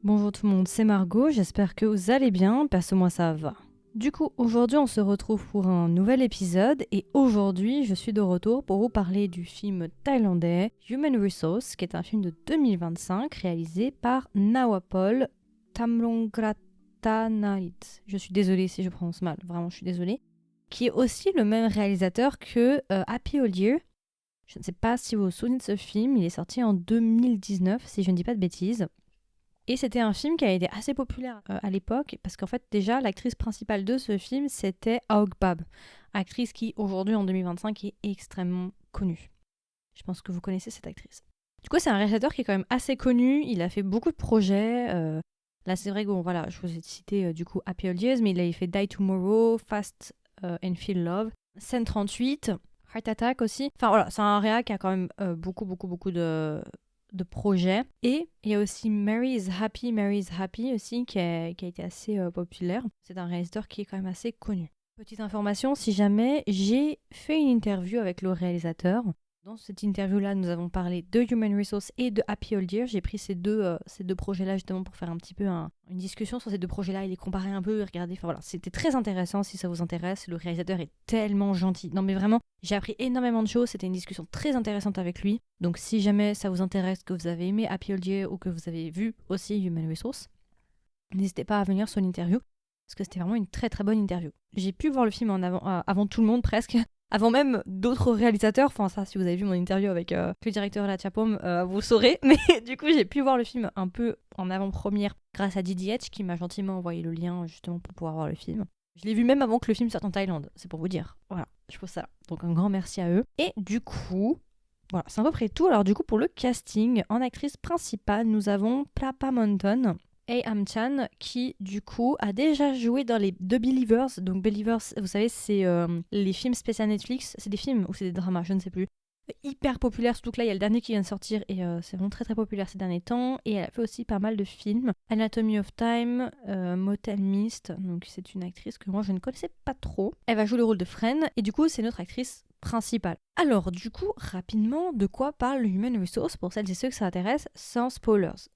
Bonjour tout le monde, c'est Margot, j'espère que vous allez bien, parce que moi ça va. Du coup, aujourd'hui on se retrouve pour un nouvel épisode et aujourd'hui je suis de retour pour vous parler du film thaïlandais Human Resource, qui est un film de 2025 réalisé par Nawapol Tamrongratanarit. Je suis désolée si je prononce mal, vraiment je suis désolée. Qui est aussi le même réalisateur que Happy Old Year. Je ne sais pas si vous vous souvenez de ce film, il est sorti en 2019 si je ne dis pas de bêtises. Et c'était un film qui a été assez populaire à l'époque, parce qu'en fait, déjà, l'actrice principale de ce film, c'était Aok Bab, actrice qui, aujourd'hui, en 2025, est extrêmement connue. Je pense que vous connaissez cette actrice. Du coup, c'est un réalisateur qui est quand même assez connu, il a fait beaucoup de projets. Là, c'est vrai que, bon, voilà, je vous ai cité du coup Happy Old Years, mais il avait fait Die Tomorrow, Fast and Feel Love, Scène 38, Heart Attack aussi. Enfin voilà, c'est un réa qui a quand même beaucoup de projets. Et il y a aussi Mary is Happy aussi, qui a été assez populaire. C'est un réalisateur qui est quand même assez connu. Petite information, si jamais, j'ai fait une interview avec le réalisateur. Dans cette interview-là, nous avons parlé de Human Resource et de Happy Old Year. J'ai pris ces deux projets-là justement pour faire un petit peu une discussion sur ces deux projets-là et les comparer un peu et regarder. Enfin voilà, c'était très intéressant si ça vous intéresse. Le réalisateur est tellement gentil. Non mais vraiment, j'ai appris énormément de choses. C'était une discussion très intéressante avec lui. Donc si jamais ça vous intéresse, que vous avez aimé Happy Old Year ou que vous avez vu aussi Human Resource, n'hésitez pas à venir sur l'interview parce que c'était vraiment une très très bonne interview. J'ai pu voir le film avant tout le monde presque. Avant même d'autres réalisateurs, enfin ça si vous avez vu mon interview avec le directeur La Chapom, vous saurez, mais du coup j'ai pu voir le film un peu en avant-première grâce à Didi H qui m'a gentiment envoyé le lien justement pour pouvoir voir le film. Je l'ai vu même avant que le film sorte en Thaïlande, c'est pour vous dire. Voilà, je pose ça là. Donc un grand merci à eux. Et du coup, voilà, c'est à peu près tout. Alors du coup pour le casting, en actrice principale, nous avons Plapa Monton, Am-chan, qui du coup a déjà joué dans les The Believers. Donc Believers, vous savez, c'est les films spéciaux Netflix. C'est des films ou c'est des dramas, je ne sais plus. Hyper populaire, surtout que là il y a le dernier qui vient de sortir et c'est vraiment très très populaire ces derniers temps. Et elle a fait aussi pas mal de films. Anatomy of Time, Motel Mist, donc c'est une actrice que moi je ne connaissais pas trop. Elle va jouer le rôle de Fren et du coup c'est notre actrice principale. Alors du coup, rapidement, de quoi parle Human Resource pour celles et ceux que ça intéresse sans spoilers.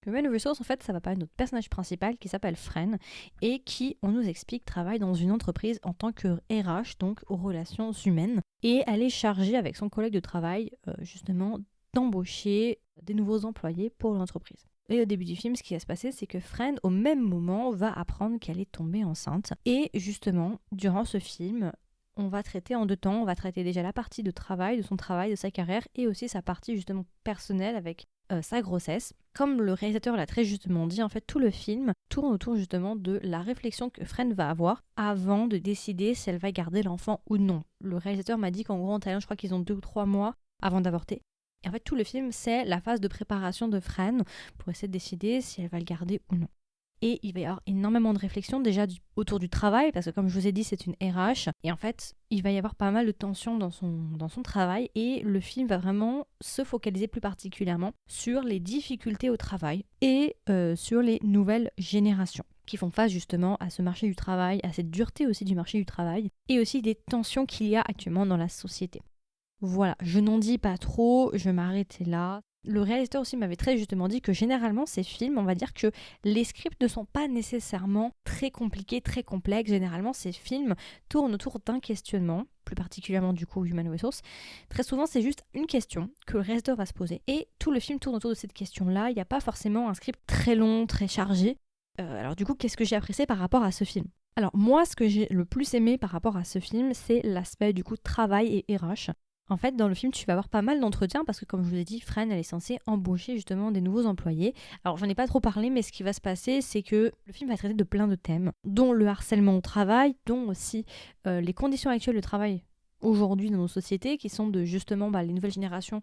Human Resource, en fait, ça va parler de notre personnage principal qui s'appelle Fren et qui, on nous explique, travaille dans une entreprise en tant que RH, donc aux relations humaines. Et elle est chargée avec son collègue de travail, justement, d'embaucher des nouveaux employés pour l'entreprise. Et au début du film, ce qui va se passer, c'est que Fren, au même moment, va apprendre qu'elle est tombée enceinte. Et justement, durant ce film, on va traiter en deux temps. On va traiter déjà la partie de travail, de son travail, de sa carrière, et aussi sa partie justement personnelle avec sa grossesse. Comme le réalisateur l'a très justement dit, en fait, tout le film tourne autour justement de la réflexion que Fren va avoir avant de décider si elle va garder l'enfant ou non. Le réalisateur m'a dit qu'en gros, en Thaïlande, je crois qu'ils ont 2 ou 3 mois avant d'avorter. Et en fait, tout le film, c'est la phase de préparation de Fren pour essayer de décider si elle va le garder ou non. Et il va y avoir énormément de réflexions déjà autour du travail, parce que comme je vous ai dit, c'est une RH. Et en fait, il va y avoir pas mal de tensions dans son travail. Et le film va vraiment se focaliser plus particulièrement sur les difficultés au travail et sur les nouvelles générations qui font face justement à ce marché du travail, à cette dureté aussi du marché du travail, et aussi des tensions qu'il y a actuellement dans la société. Voilà, je n'en dis pas trop, je vais m'arrêter là. Le réalisateur aussi m'avait très justement dit que généralement ces films, on va dire que les scripts ne sont pas nécessairement très compliqués, très complexes. Généralement ces films tournent autour d'un questionnement, plus particulièrement du coup Human Resource. Très souvent c'est juste une question que le réalisateur va se poser. Et tout le film tourne autour de cette question-là. Il n'y a pas forcément un script très long, très chargé. Alors du coup, qu'est-ce que j'ai apprécié par rapport à ce film ? Alors moi, ce que j'ai le plus aimé par rapport à ce film, c'est l'aspect du coup travail et RH. En fait, dans le film, tu vas avoir pas mal d'entretiens parce que, comme je vous ai dit, Fren, elle est censée embaucher justement des nouveaux employés. Alors, j'en ai pas trop parlé, mais ce qui va se passer, c'est que le film va traiter de plein de thèmes, dont le harcèlement au travail, dont aussi les conditions actuelles de travail aujourd'hui dans nos sociétés, qui sont de justement les nouvelles générations.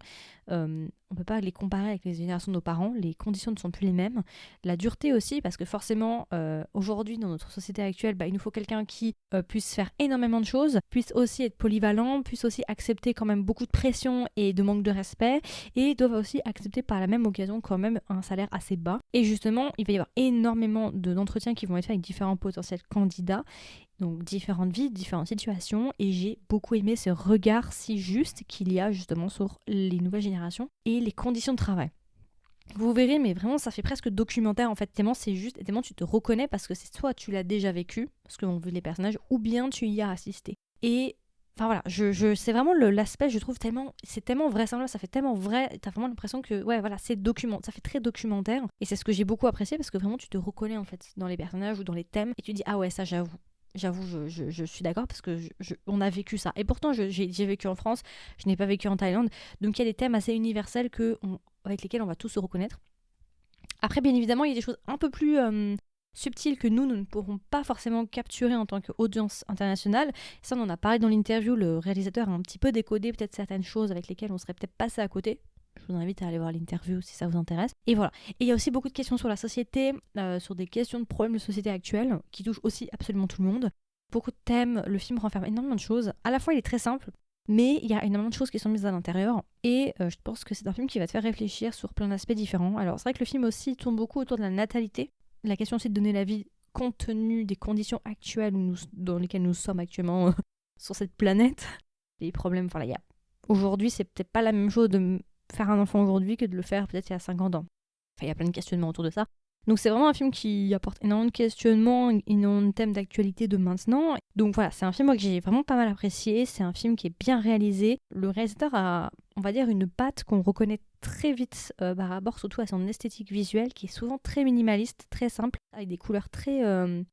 On peut pas les comparer avec les générations de nos parents, les conditions ne sont plus les mêmes. La dureté aussi, parce que forcément, aujourd'hui, dans notre société actuelle, il nous faut quelqu'un qui puisse faire énormément de choses, puisse aussi être polyvalent, puisse aussi accepter quand même beaucoup de pression et de manque de respect, et doivent aussi accepter par la même occasion quand même un salaire assez bas. Et justement, il va y avoir énormément d'entretiens qui vont être faits avec différents potentiels candidats, donc différentes vies, différentes situations, et j'ai beaucoup aimé ce regard si juste qu'il y a justement sur les nouvelles générations et les conditions de travail. Vous verrez, mais vraiment, ça fait presque documentaire en fait. Tellement c'est juste, et tellement tu te reconnais parce que c'est soit tu l'as déjà vécu, parce qu'on veut les personnages, ou bien tu y as assisté. Et enfin voilà, c'est vraiment l'aspect, je trouve c'est tellement vraisemblable, ça fait tellement vrai, t'as vraiment l'impression que ouais voilà, ça fait très documentaire. Et c'est ce que j'ai beaucoup apprécié parce que vraiment tu te reconnais en fait dans les personnages ou dans les thèmes et tu dis ah ouais ça j'avoue. Je suis d'accord parce que on a vécu ça. Et pourtant, j'ai vécu en France, je n'ai pas vécu en Thaïlande. Donc il y a des thèmes assez universels avec lesquels on va tous se reconnaître. Après, bien évidemment, il y a des choses un peu plus subtiles que nous ne pourrons pas forcément capturer en tant qu'audience internationale. Ça, on en a parlé dans l'interview. Le réalisateur a un petit peu décodé peut-être certaines choses avec lesquelles on serait peut-être passé à côté. Je vous invite à aller voir l'interview si ça vous intéresse. Et voilà. Et il y a aussi beaucoup de questions sur la société, sur des questions de problèmes de société actuels, qui touchent aussi absolument tout le monde. Beaucoup de thèmes, le film renferme énormément de choses. À la fois, il est très simple, mais il y a énormément de choses qui sont mises à l'intérieur. Et je pense que c'est un film qui va te faire réfléchir sur plein d'aspects différents. Alors c'est vrai que le film aussi tourne beaucoup autour de la natalité. La question aussi de donner la vie compte tenu des conditions actuelles dans lesquelles nous sommes actuellement sur cette planète. Les problèmes, enfin là, aujourd'hui, c'est peut-être pas la même chose de faire un enfant aujourd'hui que de le faire peut-être il y a 50 ans. Enfin, il y a plein de questionnements autour de ça. Donc c'est vraiment un film qui apporte énormément de questionnements, énormément de thèmes d'actualité de maintenant. Donc voilà, c'est un film que j'ai vraiment pas mal apprécié, c'est un film qui est bien réalisé. Le réalisateur a, on va dire, une patte qu'on reconnaît très vite par rapport surtout à son esthétique visuelle qui est souvent très minimaliste, très simple, avec des couleurs très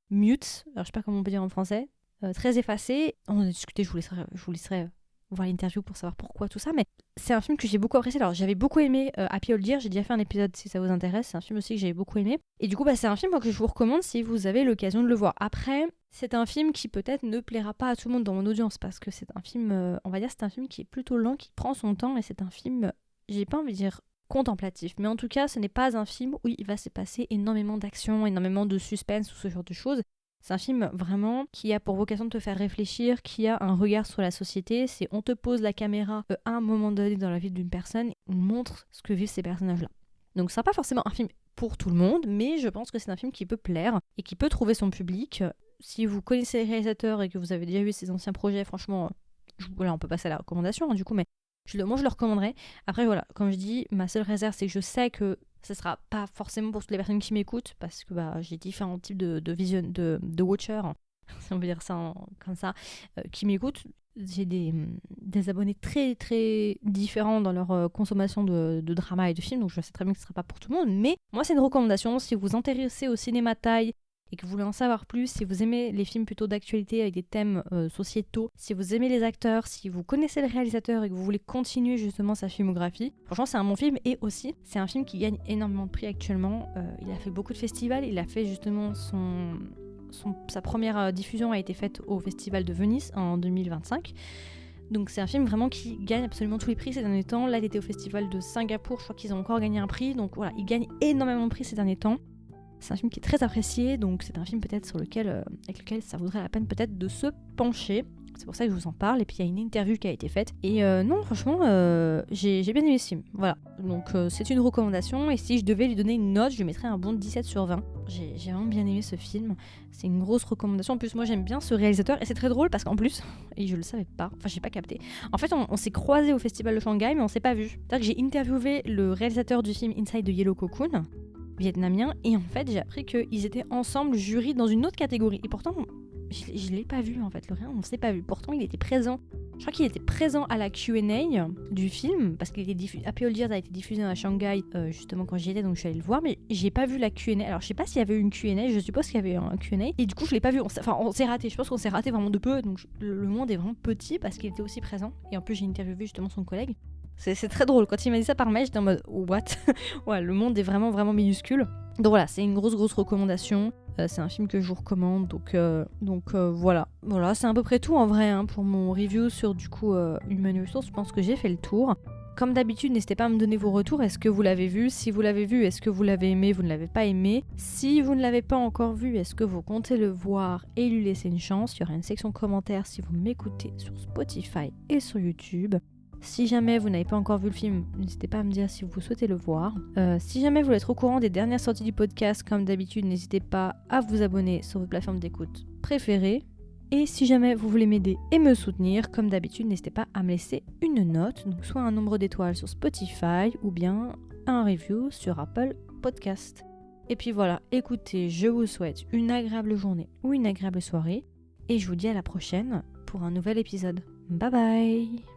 mute, alors je sais pas comment on peut dire en français, très effacées. On a discuté, je vous laisserai voir l'interview pour savoir pourquoi tout ça, mais c'est un film que j'ai beaucoup apprécié. Alors j'avais beaucoup aimé Happy Old Year, j'ai déjà fait un épisode si ça vous intéresse, c'est un film aussi que j'avais beaucoup aimé. Et du coup c'est un film que je vous recommande si vous avez l'occasion de le voir. Après, c'est un film qui peut-être ne plaira pas à tout le monde dans mon audience parce que c'est un film, on va dire c'est un film qui est plutôt lent, qui prend son temps et c'est un film, j'ai pas envie de dire contemplatif, mais en tout cas ce n'est pas un film où il va se passer énormément d'action, énormément de suspense ou ce genre de choses. C'est un film vraiment qui a pour vocation de te faire réfléchir, qui a un regard sur la société. C'est on te pose la caméra à un moment donné dans la vie d'une personne, on montre ce que vivent ces personnages-là. Donc c'est pas forcément un film pour tout le monde, mais je pense que c'est un film qui peut plaire et qui peut trouver son public. Si vous connaissez les réalisateurs et que vous avez déjà vu ses anciens projets, franchement, voilà, on peut passer à la recommandation du coup, mais moi je le recommanderais. Après voilà, comme je dis, ma seule réserve c'est que je sais que ce sera pas forcément pour toutes les personnes qui m'écoutent parce que j'ai différents types de watchers, si on veut dire ça comme ça, qui m'écoutent. J'ai des abonnés très très différents dans leur consommation de drama et de films, donc je sais très bien que ce ne sera pas pour tout le monde, mais moi c'est une recommandation. Si vous vous intéressez au cinéma thaï et que vous voulez en savoir plus, si vous aimez les films plutôt d'actualité avec des thèmes sociétaux, si vous aimez les acteurs, si vous connaissez le réalisateur et que vous voulez continuer justement sa filmographie, franchement c'est un bon film. Et aussi c'est un film qui gagne énormément de prix actuellement. Il a fait beaucoup de festivals, il a fait justement sa première diffusion a été faite au Festival de Venise en 2025. Donc c'est un film vraiment qui gagne absolument tous les prix ces derniers temps. Là il était au Festival de Singapour, je crois qu'ils ont encore gagné un prix, donc voilà, il gagne énormément de prix ces derniers temps. C'est un film qui est très apprécié, donc c'est un film peut-être avec lequel ça vaudrait la peine peut-être de se pencher. C'est pour ça que je vous en parle. Et puis il y a une interview qui a été faite. Et non, franchement, j'ai bien aimé ce film. Voilà. Donc c'est une recommandation. Et si je devais lui donner une note, je lui mettrais un bon 17 sur 20. J'ai vraiment bien aimé ce film. C'est une grosse recommandation. En plus, moi j'aime bien ce réalisateur. Et c'est très drôle parce qu'en plus, et je le savais pas, enfin j'ai pas capté. En fait, on s'est croisés au Festival de Shanghai, mais on s'est pas vus. C'est-à-dire que j'ai interviewé le réalisateur du film Inside the Yellow Cocoon, vietnamien, et en fait j'ai appris qu'ils étaient ensemble jury dans une autre catégorie. Et pourtant je l'ai pas vu en fait, on s'est pas vu. Pourtant il était présent, je crois qu'il était présent à la Q&A du film, parce qu'il était Happy Old Years a été diffusé à Shanghai justement quand j'y étais, donc je suis allée le voir, mais j'ai pas vu la Q&A. Alors je sais pas s'il y avait eu une Q&A, je suppose qu'il y avait un Q&A, et du coup je l'ai pas vu. On s'est raté, je pense qu'on s'est raté vraiment de peu, donc le monde est vraiment petit parce qu'il était aussi présent. Et en plus j'ai interviewé justement son collègue. C'est très drôle, quand il m'a dit ça par mail, j'étais en mode what. Ouais, le monde est vraiment vraiment minuscule. Donc voilà, c'est une grosse recommandation. C'est un film que je vous recommande, donc voilà. Voilà, c'est à peu près tout en vrai pour mon review sur du coup Human Resource. Je pense que j'ai fait le tour. Comme d'habitude, n'hésitez pas à me donner vos retours. Est-ce que vous l'avez vu? Si vous l'avez vu, est-ce que vous l'avez aimé? Vous ne l'avez pas aimé? Si vous ne l'avez pas encore vu, est-ce que vous comptez le voir et lui laisser une chance? Il y aura une section commentaires si vous m'écoutez sur Spotify et sur YouTube. Si jamais vous n'avez pas encore vu le film, n'hésitez pas à me dire si vous souhaitez le voir. Si jamais vous voulez être au courant des dernières sorties du podcast, comme d'habitude, n'hésitez pas à vous abonner sur votre plateforme d'écoute préférée. Et si jamais vous voulez m'aider et me soutenir, comme d'habitude, n'hésitez pas à me laisser une note, donc soit un nombre d'étoiles sur Spotify ou bien un review sur Apple Podcast. Et puis voilà, écoutez, je vous souhaite une agréable journée ou une agréable soirée et je vous dis à la prochaine pour un nouvel épisode. Bye bye!